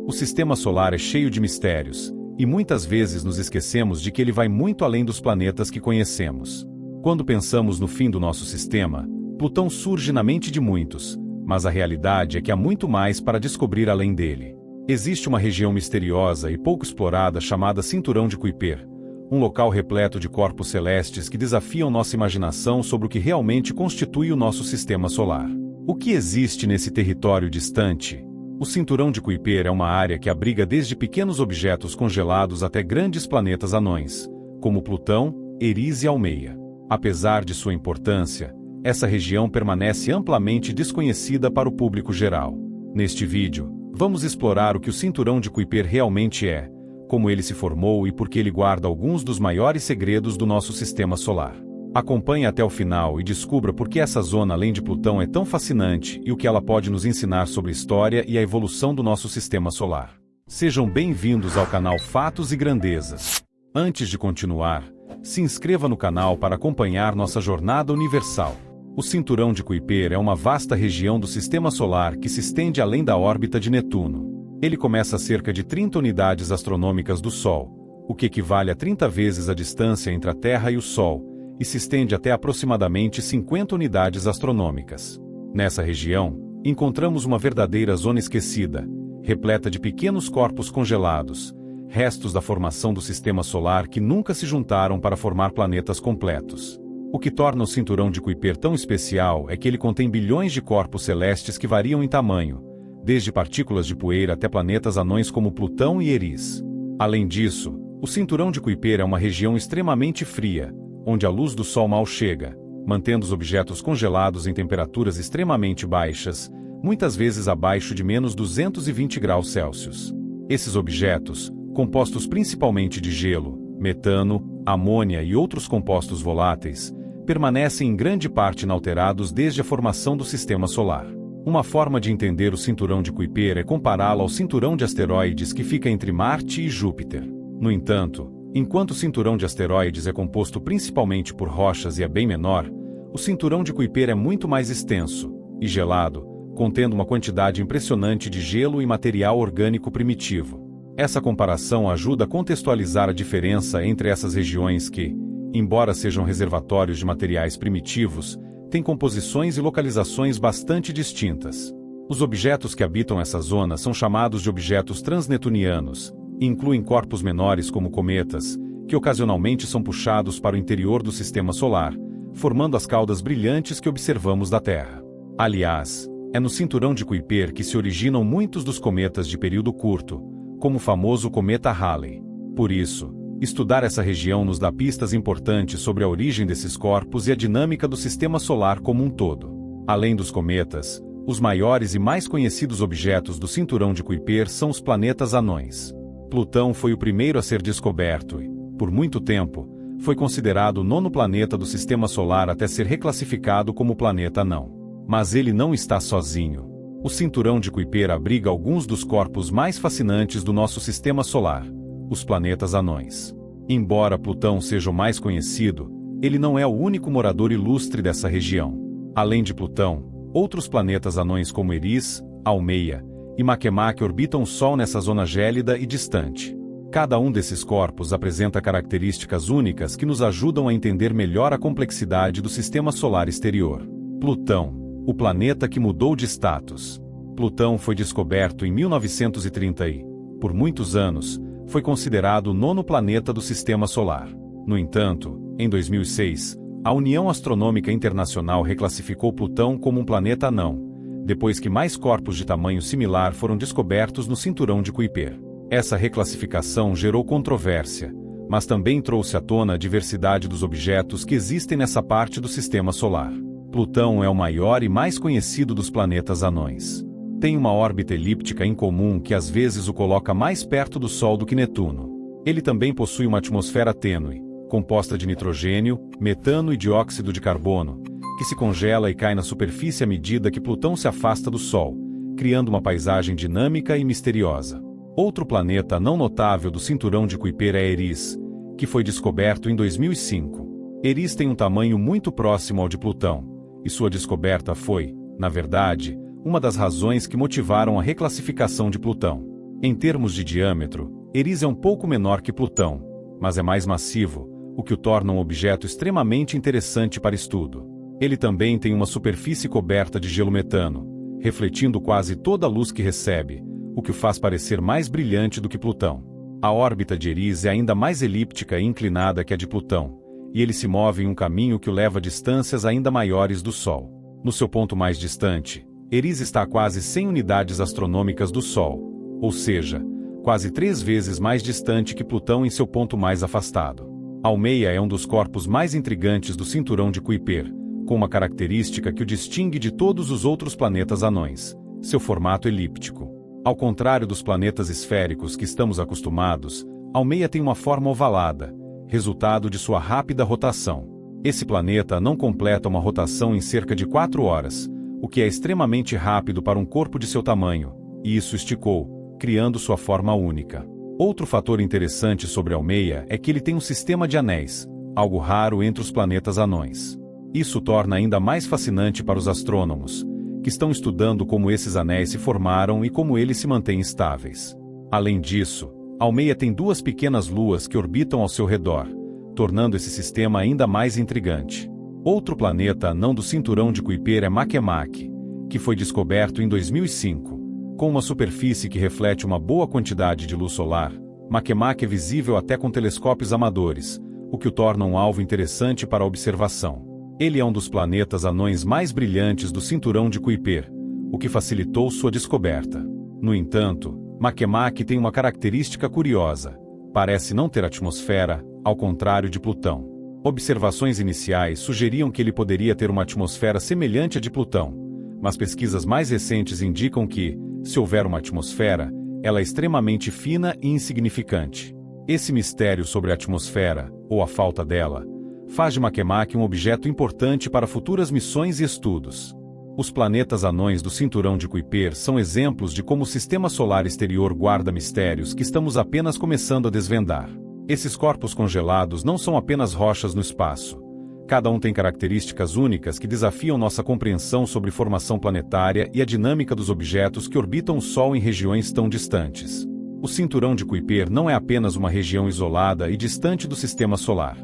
O sistema solar é cheio de mistérios, e muitas vezes nos esquecemos de que ele vai muito além dos planetas que conhecemos. Quando pensamos no fim do nosso sistema, Plutão surge na mente de muitos, mas a realidade é que há muito mais para descobrir além dele. Existe uma região misteriosa e pouco explorada chamada Cinturão de Kuiper, um local repleto de corpos celestes que desafiam nossa imaginação sobre o que realmente constitui o nosso sistema solar. O que existe nesse território distante? O Cinturão de Kuiper é uma área que abriga desde pequenos objetos congelados até grandes planetas anões, como Plutão, Eris e Almeia. Apesar de sua importância, essa região permanece amplamente desconhecida para o público geral. Neste vídeo, vamos explorar o que o Cinturão de Kuiper realmente é, como ele se formou e por que ele guarda alguns dos maiores segredos do nosso sistema solar. Acompanhe até o final e descubra por que essa zona além de Plutão é tão fascinante e o que ela pode nos ensinar sobre a história e a evolução do nosso sistema solar. Sejam bem-vindos ao canal Fatos e Grandezas. Antes de continuar, se inscreva no canal para acompanhar nossa jornada universal. O Cinturão de Kuiper é uma vasta região do sistema solar que se estende além da órbita de Netuno. Ele começa a cerca de 30 unidades astronômicas do Sol, o que equivale a 30 vezes a distância entre a Terra e o Sol, e se estende até aproximadamente 50 unidades astronômicas. Nessa região, encontramos uma verdadeira zona esquecida, repleta de pequenos corpos congelados, restos da formação do sistema solar que nunca se juntaram para formar planetas completos. O que torna o Cinturão de Kuiper tão especial é que ele contém bilhões de corpos celestes que variam em tamanho, desde partículas de poeira até planetas anões como Plutão e Eris. Além disso, o Cinturão de Kuiper é uma região extremamente fria, onde a luz do Sol mal chega, mantendo os objetos congelados em temperaturas extremamente baixas, muitas vezes abaixo de menos 220 graus Celsius. Esses objetos, compostos principalmente de gelo, metano, amônia e outros compostos voláteis, permanecem em grande parte inalterados desde a formação do sistema solar. Uma forma de entender o Cinturão de Kuiper é compará-lo ao cinturão de asteroides que fica entre Marte e Júpiter. No entanto, enquanto o cinturão de asteroides é composto principalmente por rochas e é bem menor, o Cinturão de Kuiper é muito mais extenso e gelado, contendo uma quantidade impressionante de gelo e material orgânico primitivo. Essa comparação ajuda a contextualizar a diferença entre essas regiões que, embora sejam reservatórios de materiais primitivos, têm composições e localizações bastante distintas. Os objetos que habitam essa zona são chamados de objetos transnetunianos, e incluem corpos menores como cometas, que ocasionalmente são puxados para o interior do sistema solar, formando as caudas brilhantes que observamos da Terra. Aliás, é no Cinturão de Kuiper que se originam muitos dos cometas de período curto, como o famoso cometa Halley. Por isso, estudar essa região nos dá pistas importantes sobre a origem desses corpos e a dinâmica do sistema solar como um todo. Além dos cometas, os maiores e mais conhecidos objetos do Cinturão de Kuiper são os planetas anões. Plutão foi o primeiro a ser descoberto e, por muito tempo, foi considerado o nono planeta do sistema solar até ser reclassificado como planeta anão. Mas ele não está sozinho. O Cinturão de Kuiper abriga alguns dos corpos mais fascinantes do nosso sistema solar, os planetas anões. Embora Plutão seja o mais conhecido, ele não é o único morador ilustre dessa região. Além de Plutão, outros planetas anões como Eris, Almeia e Makemake orbitam o Sol nessa zona gélida e distante. Cada um desses corpos apresenta características únicas que nos ajudam a entender melhor a complexidade do sistema solar exterior. Plutão, o planeta que mudou de status. Plutão foi descoberto em 1930 e, por muitos anos, foi considerado o nono planeta do sistema solar. No entanto, em 2006, a União Astronômica Internacional reclassificou Plutão como um planeta anão, depois que mais corpos de tamanho similar foram descobertos no Cinturão de Kuiper. Essa reclassificação gerou controvérsia, mas também trouxe à tona a diversidade dos objetos que existem nessa parte do sistema solar. Plutão é o maior e mais conhecido dos planetas anões. Tem uma órbita elíptica incomum que às vezes o coloca mais perto do Sol do que Netuno. Ele também possui uma atmosfera tênue, composta de nitrogênio, metano e dióxido de carbono, que se congela e cai na superfície à medida que Plutão se afasta do Sol, criando uma paisagem dinâmica e misteriosa. Outro planeta não notável do Cinturão de Kuiper é Eris, que foi descoberto em 2005. Eris tem um tamanho muito próximo ao de Plutão, e sua descoberta foi, na verdade, uma das razões que motivaram a reclassificação de Plutão. Em termos de diâmetro, Eris é um pouco menor que Plutão, mas é mais massivo, o que o torna um objeto extremamente interessante para estudo. Ele também tem uma superfície coberta de gelo metano, refletindo quase toda a luz que recebe, o que o faz parecer mais brilhante do que Plutão. A órbita de Eris é ainda mais elíptica e inclinada que a de Plutão, e ele se move em um caminho que o leva a distâncias ainda maiores do Sol. No seu ponto mais distante, Eris está a quase 100 unidades astronômicas do Sol, ou seja, quase 3 vezes mais distante que Plutão em seu ponto mais afastado. Almeia é um dos corpos mais intrigantes do cinturão de Kuiper, com uma característica que o distingue de todos os outros planetas anões: seu formato elíptico. Ao contrário dos planetas esféricos que estamos acostumados, Almeia tem uma forma ovalada, resultado de sua rápida rotação. Esse planeta não completa uma rotação em cerca de 4 horas, o que é extremamente rápido para um corpo de seu tamanho, e isso esticou, criando sua forma única. Outro fator interessante sobre Almeia é que ele tem um sistema de anéis, algo raro entre os planetas anões. Isso o torna ainda mais fascinante para os astrônomos, que estão estudando como esses anéis se formaram e como eles se mantêm estáveis. Além disso, Almeia tem 2 pequenas luas que orbitam ao seu redor, tornando esse sistema ainda mais intrigante. Outro planeta anão do cinturão de Kuiper é Makemake, que foi descoberto em 2005. Com uma superfície que reflete uma boa quantidade de luz solar, Makemake é visível até com telescópios amadores, o que o torna um alvo interessante para a observação. Ele é um dos planetas anões mais brilhantes do cinturão de Kuiper, o que facilitou sua descoberta. No entanto, Makemake tem uma característica curiosa: parece não ter atmosfera, ao contrário de Plutão. Observações iniciais sugeriam que ele poderia ter uma atmosfera semelhante à de Plutão, mas pesquisas mais recentes indicam que, se houver uma atmosfera, ela é extremamente fina e insignificante. Esse mistério sobre a atmosfera, ou a falta dela, faz de Makemake um objeto importante para futuras missões e estudos. Os planetas anões do cinturão de Kuiper são exemplos de como o sistema solar exterior guarda mistérios que estamos apenas começando a desvendar. Esses corpos congelados não são apenas rochas no espaço. Cada um tem características únicas que desafiam nossa compreensão sobre formação planetária e a dinâmica dos objetos que orbitam o Sol em regiões tão distantes. O cinturão de Kuiper não é apenas uma região isolada e distante do sistema solar.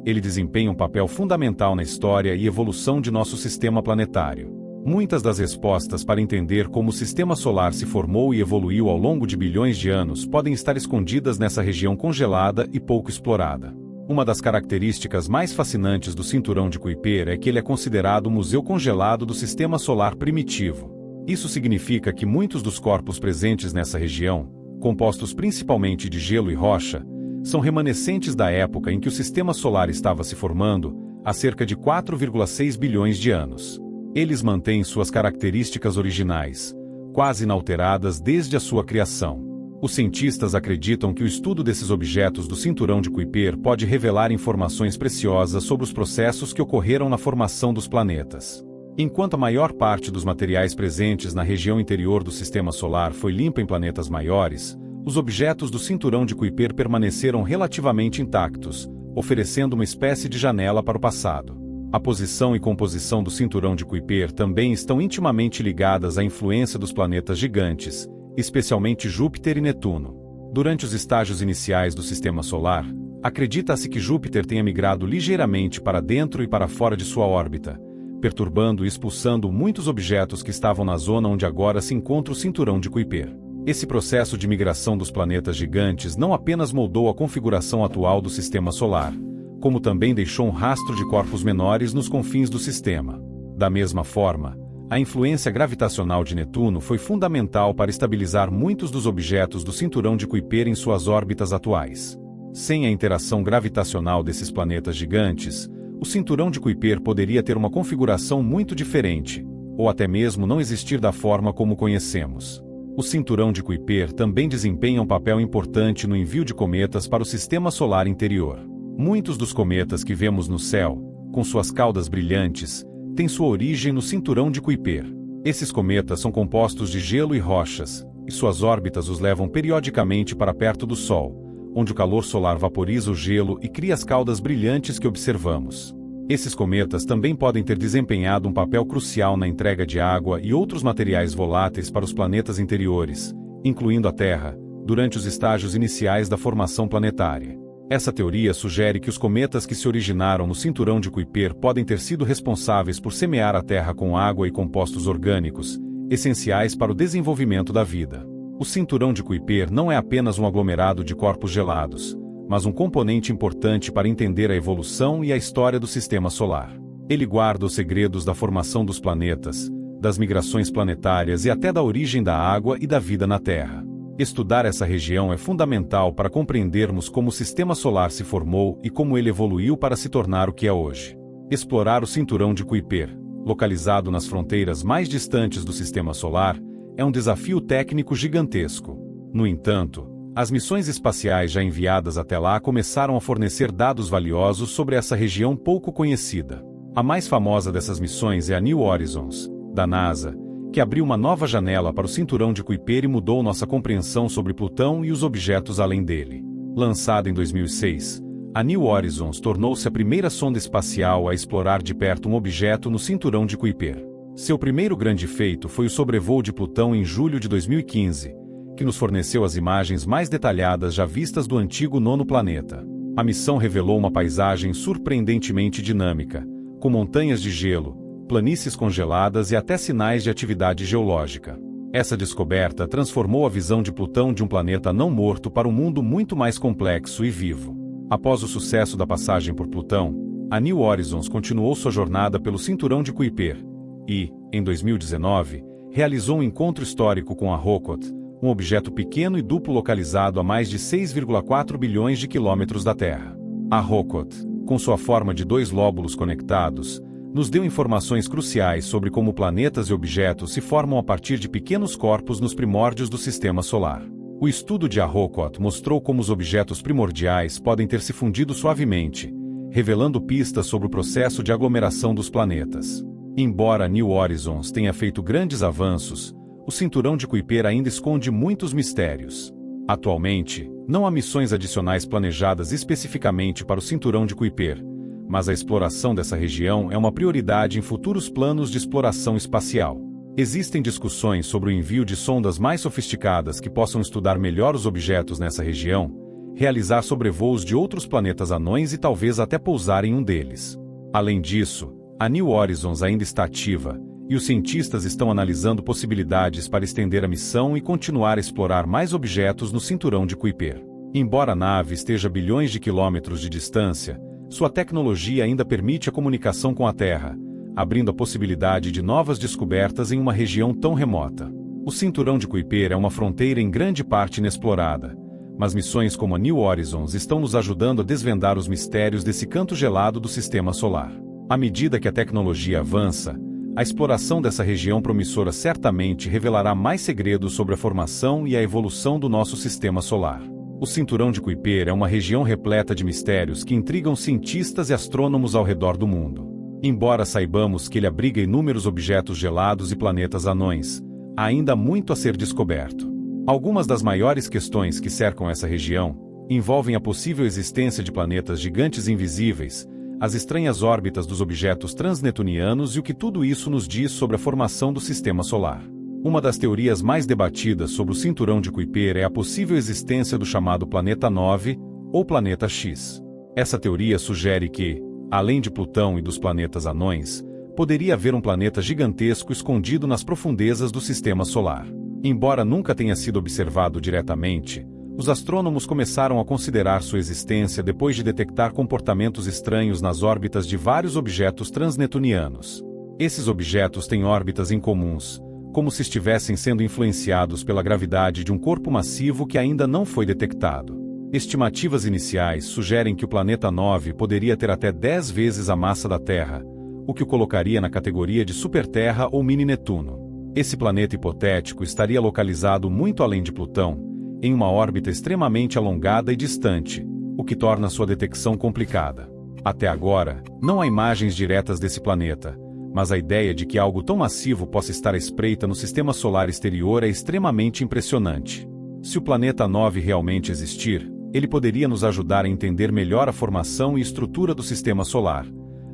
Ele desempenha um papel fundamental na história e evolução de nosso sistema planetário. Muitas das respostas para entender como o sistema solar se formou e evoluiu ao longo de bilhões de anos podem estar escondidas nessa região congelada e pouco explorada. Uma das características mais fascinantes do cinturão de Kuiper é que ele é considerado o museu congelado do sistema solar primitivo. Isso significa que muitos dos corpos presentes nessa região, compostos principalmente de gelo e rocha, são remanescentes da época em que o sistema solar estava se formando, há cerca de 4,6 bilhões de anos. Eles mantêm suas características originais, quase inalteradas desde a sua criação. Os cientistas acreditam que o estudo desses objetos do cinturão de Kuiper pode revelar informações preciosas sobre os processos que ocorreram na formação dos planetas. Enquanto a maior parte dos materiais presentes na região interior do sistema solar foi limpa em planetas maiores, os objetos do cinturão de Kuiper permaneceram relativamente intactos, oferecendo uma espécie de janela para o passado. A posição e composição do cinturão de Kuiper também estão intimamente ligadas à influência dos planetas gigantes, especialmente Júpiter e Netuno. Durante os estágios iniciais do sistema solar, acredita-se que Júpiter tenha migrado ligeiramente para dentro e para fora de sua órbita, perturbando e expulsando muitos objetos que estavam na zona onde agora se encontra o cinturão de Kuiper. Esse processo de migração dos planetas gigantes não apenas moldou a configuração atual do sistema solar, como também deixou um rastro de corpos menores nos confins do sistema. Da mesma forma, a influência gravitacional de Netuno foi fundamental para estabilizar muitos dos objetos do cinturão de Kuiper em suas órbitas atuais. Sem a interação gravitacional desses planetas gigantes, o cinturão de Kuiper poderia ter uma configuração muito diferente, ou até mesmo não existir da forma como conhecemos. O cinturão de Kuiper também desempenha um papel importante no envio de cometas para o sistema solar interior. Muitos dos cometas que vemos no céu, com suas caudas brilhantes, têm sua origem no cinturão de Kuiper. Esses cometas são compostos de gelo e rochas, e suas órbitas os levam periodicamente para perto do Sol, onde o calor solar vaporiza o gelo e cria as caudas brilhantes que observamos. Esses cometas também podem ter desempenhado um papel crucial na entrega de água e outros materiais voláteis para os planetas interiores, incluindo a Terra, durante os estágios iniciais da formação planetária. Essa teoria sugere que os cometas que se originaram no cinturão de Kuiper podem ter sido responsáveis por semear a Terra com água e compostos orgânicos, essenciais para o desenvolvimento da vida. O cinturão de Kuiper não é apenas um aglomerado de corpos gelados, mas um componente importante para entender a evolução e a história do Sistema Solar. Ele guarda os segredos da formação dos planetas, das migrações planetárias e até da origem da água e da vida na Terra. Estudar essa região é fundamental para compreendermos como o Sistema Solar se formou e como ele evoluiu para se tornar o que é hoje. Explorar o cinturão de Kuiper, localizado nas fronteiras mais distantes do Sistema Solar, é um desafio técnico gigantesco. No entanto, as missões espaciais já enviadas até lá começaram a fornecer dados valiosos sobre essa região pouco conhecida. A mais famosa dessas missões é a New Horizons, da NASA, que abriu uma nova janela para o cinturão de Kuiper e mudou nossa compreensão sobre Plutão e os objetos além dele. Lançada em 2006, a New Horizons tornou-se a primeira sonda espacial a explorar de perto um objeto no cinturão de Kuiper. Seu primeiro grande feito foi o sobrevoo de Plutão em julho de 2015, que nos forneceu as imagens mais detalhadas já vistas do antigo nono planeta. A missão revelou uma paisagem surpreendentemente dinâmica, com montanhas de gelo, planícies congeladas e até sinais de atividade geológica. Essa descoberta transformou a visão de Plutão de um planeta não morto para um mundo muito mais complexo e vivo. Após o sucesso da passagem por Plutão, a New Horizons continuou sua jornada pelo cinturão de Kuiper e, em 2019, realizou um encontro histórico com a Rocket, um objeto pequeno e duplo localizado a mais de 6,4 bilhões de quilômetros da Terra. A Rocket, com sua forma de dois lóbulos conectados, nos deu informações cruciais sobre como planetas e objetos se formam a partir de pequenos corpos nos primórdios do Sistema Solar. O estudo de Harrokot mostrou como os objetos primordiais podem ter se fundido suavemente, revelando pistas sobre o processo de aglomeração dos planetas. Embora a New Horizons tenha feito grandes avanços, o cinturão de Kuiper ainda esconde muitos mistérios. Atualmente, não há missões adicionais planejadas especificamente para o cinturão de Kuiper, mas a exploração dessa região é uma prioridade em futuros planos de exploração espacial. Existem discussões sobre o envio de sondas mais sofisticadas que possam estudar melhor os objetos nessa região, realizar sobrevoos de outros planetas anões e talvez até pousar em um deles. Além disso, a New Horizons ainda está ativa, e os cientistas estão analisando possibilidades para estender a missão e continuar a explorar mais objetos no cinturão de Kuiper. Embora a nave esteja a bilhões de quilômetros de distância, sua tecnologia ainda permite a comunicação com a Terra, abrindo a possibilidade de novas descobertas em uma região tão remota. O cinturão de Kuiper é uma fronteira em grande parte inexplorada, mas missões como a New Horizons estão nos ajudando a desvendar os mistérios desse canto gelado do Sistema Solar. À medida que a tecnologia avança, a exploração dessa região promissora certamente revelará mais segredos sobre a formação e a evolução do nosso Sistema Solar. O cinturão de Kuiper é uma região repleta de mistérios que intrigam cientistas e astrônomos ao redor do mundo. Embora saibamos que ele abriga inúmeros objetos gelados e planetas anões, há ainda muito a ser descoberto. Algumas das maiores questões que cercam essa região envolvem a possível existência de planetas gigantes invisíveis, as estranhas órbitas dos objetos transnetunianos e o que tudo isso nos diz sobre a formação do Sistema Solar. Uma das teorias mais debatidas sobre o cinturão de Kuiper é a possível existência do chamado Planeta 9, ou Planeta X. Essa teoria sugere que, além de Plutão e dos planetas anões, poderia haver um planeta gigantesco escondido nas profundezas do Sistema Solar. Embora nunca tenha sido observado diretamente, os astrônomos começaram a considerar sua existência depois de detectar comportamentos estranhos nas órbitas de vários objetos transnetunianos. Esses objetos têm órbitas incomuns, como se estivessem sendo influenciados pela gravidade de um corpo massivo que ainda não foi detectado. Estimativas iniciais sugerem que o planeta 9 poderia ter até 10 vezes a massa da Terra, o que o colocaria na categoria de superterra ou mini-Netuno. Esse planeta hipotético estaria localizado muito além de Plutão, em uma órbita extremamente alongada e distante, o que torna sua detecção complicada. Até agora, não há imagens diretas desse planeta, mas a ideia de que algo tão massivo possa estar à espreita no sistema solar exterior é extremamente impressionante. Se o planeta 9 realmente existir, ele poderia nos ajudar a entender melhor a formação e estrutura do sistema solar,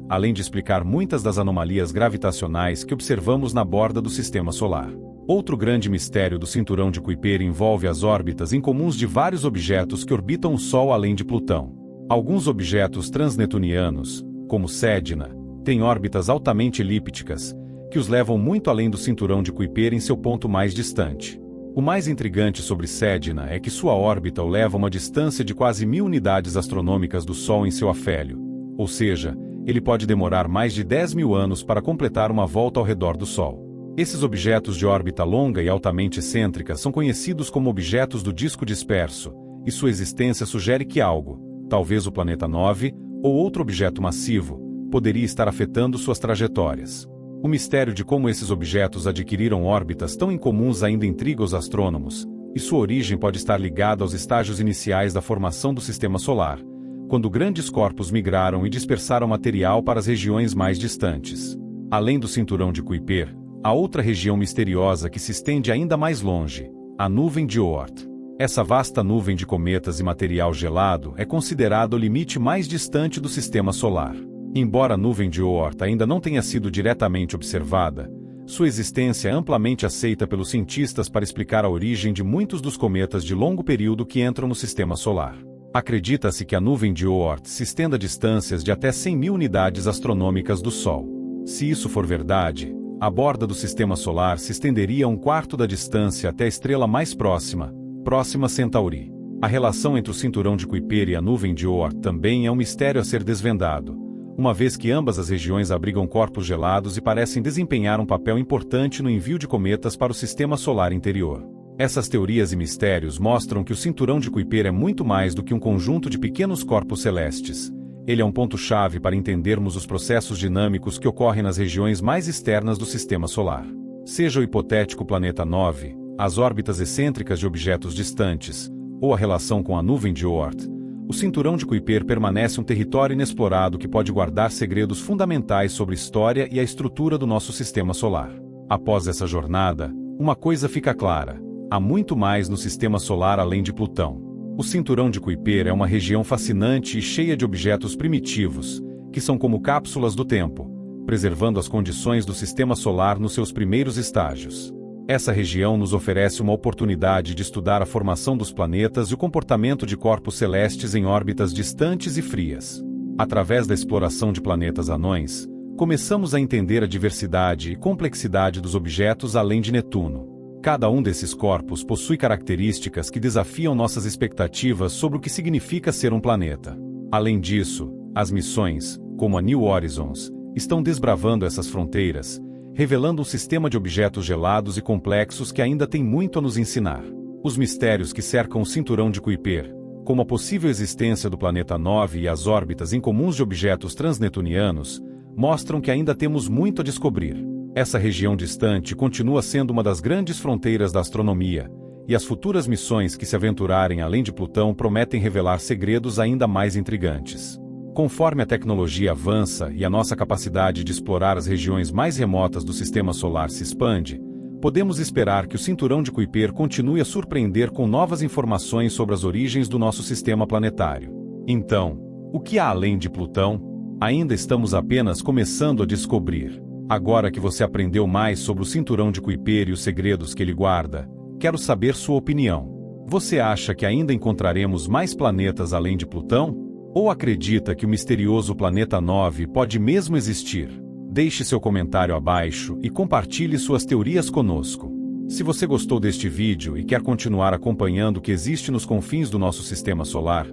além de explicar muitas das anomalias gravitacionais que observamos na borda do sistema solar. Outro grande mistério do cinturão de Kuiper envolve as órbitas incomuns de vários objetos que orbitam o Sol além de Plutão. Alguns objetos transnetunianos, como Sedna, têm órbitas altamente elípticas, que os levam muito além do cinturão de Kuiper em seu ponto mais distante. O mais intrigante sobre Sedna é que sua órbita o leva a uma distância de quase 1000 unidades astronômicas do Sol em seu afélio, ou seja, ele pode demorar mais de 10.000 anos para completar uma volta ao redor do Sol. Esses objetos de órbita longa e altamente excêntrica são conhecidos como objetos do disco disperso, e sua existência sugere que algo, talvez o planeta 9, ou outro objeto massivo, poderia estar afetando suas trajetórias. O mistério de como esses objetos adquiriram órbitas tão incomuns ainda intriga os astrônomos, e sua origem pode estar ligada aos estágios iniciais da formação do Sistema Solar, quando grandes corpos migraram e dispersaram material para as regiões mais distantes. Além do cinturão de Kuiper, há outra região misteriosa que se estende ainda mais longe, a nuvem de Oort. Essa vasta nuvem de cometas e material gelado é considerada o limite mais distante do Sistema Solar. Embora a nuvem de Oort ainda não tenha sido diretamente observada, sua existência é amplamente aceita pelos cientistas para explicar a origem de muitos dos cometas de longo período que entram no Sistema Solar. Acredita-se que a nuvem de Oort se estenda a distâncias de até 100.000 unidades astronômicas do Sol. Se isso for verdade, a borda do Sistema Solar se estenderia a 1/4 da distância até a estrela mais próxima, Próxima Centauri. A relação entre o cinturão de Kuiper e a nuvem de Oort também é um mistério a ser desvendado, uma vez que ambas as regiões abrigam corpos gelados e parecem desempenhar um papel importante no envio de cometas para o Sistema Solar interior. Essas teorias e mistérios mostram que o cinturão de Kuiper é muito mais do que um conjunto de pequenos corpos celestes. Ele é um ponto-chave para entendermos os processos dinâmicos que ocorrem nas regiões mais externas do Sistema Solar. Seja o hipotético planeta 9, as órbitas excêntricas de objetos distantes, ou a relação com a nuvem de Oort, o cinturão de Kuiper permanece um território inexplorado que pode guardar segredos fundamentais sobre a história e a estrutura do nosso Sistema Solar. Após essa jornada, uma coisa fica clara: há muito mais no Sistema Solar além de Plutão. O cinturão de Kuiper é uma região fascinante e cheia de objetos primitivos, que são como cápsulas do tempo, preservando as condições do Sistema Solar nos seus primeiros estágios. Essa região nos oferece uma oportunidade de estudar a formação dos planetas e o comportamento de corpos celestes em órbitas distantes e frias. Através da exploração de planetas anões, começamos a entender a diversidade e complexidade dos objetos além de Netuno. Cada um desses corpos possui características que desafiam nossas expectativas sobre o que significa ser um planeta. Além disso, as missões, como a New Horizons, estão desbravando essas fronteiras, revelando um sistema de objetos gelados e complexos que ainda tem muito a nos ensinar. Os mistérios que cercam o cinturão de Kuiper, como a possível existência do planeta 9 e as órbitas incomuns de objetos transnetunianos, mostram que ainda temos muito a descobrir. Essa região distante continua sendo uma das grandes fronteiras da astronomia, e as futuras missões que se aventurarem além de Plutão prometem revelar segredos ainda mais intrigantes. Conforme a tecnologia avança e a nossa capacidade de explorar as regiões mais remotas do Sistema Solar se expande, podemos esperar que o cinturão de Kuiper continue a surpreender com novas informações sobre as origens do nosso sistema planetário. Então, o que há além de Plutão? Ainda estamos apenas começando a descobrir. Agora que você aprendeu mais sobre o cinturão de Kuiper e os segredos que ele guarda, quero saber sua opinião. Você acha que ainda encontraremos mais planetas além de Plutão? Ou acredita que o misterioso planeta 9 pode mesmo existir? Deixe seu comentário abaixo e compartilhe suas teorias conosco. Se você gostou deste vídeo e quer continuar acompanhando o que existe nos confins do nosso Sistema Solar,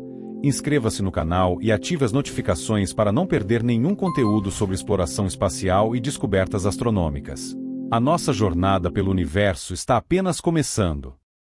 inscreva-se no canal e ative as notificações para não perder nenhum conteúdo sobre exploração espacial e descobertas astronômicas. A nossa jornada pelo universo está apenas começando.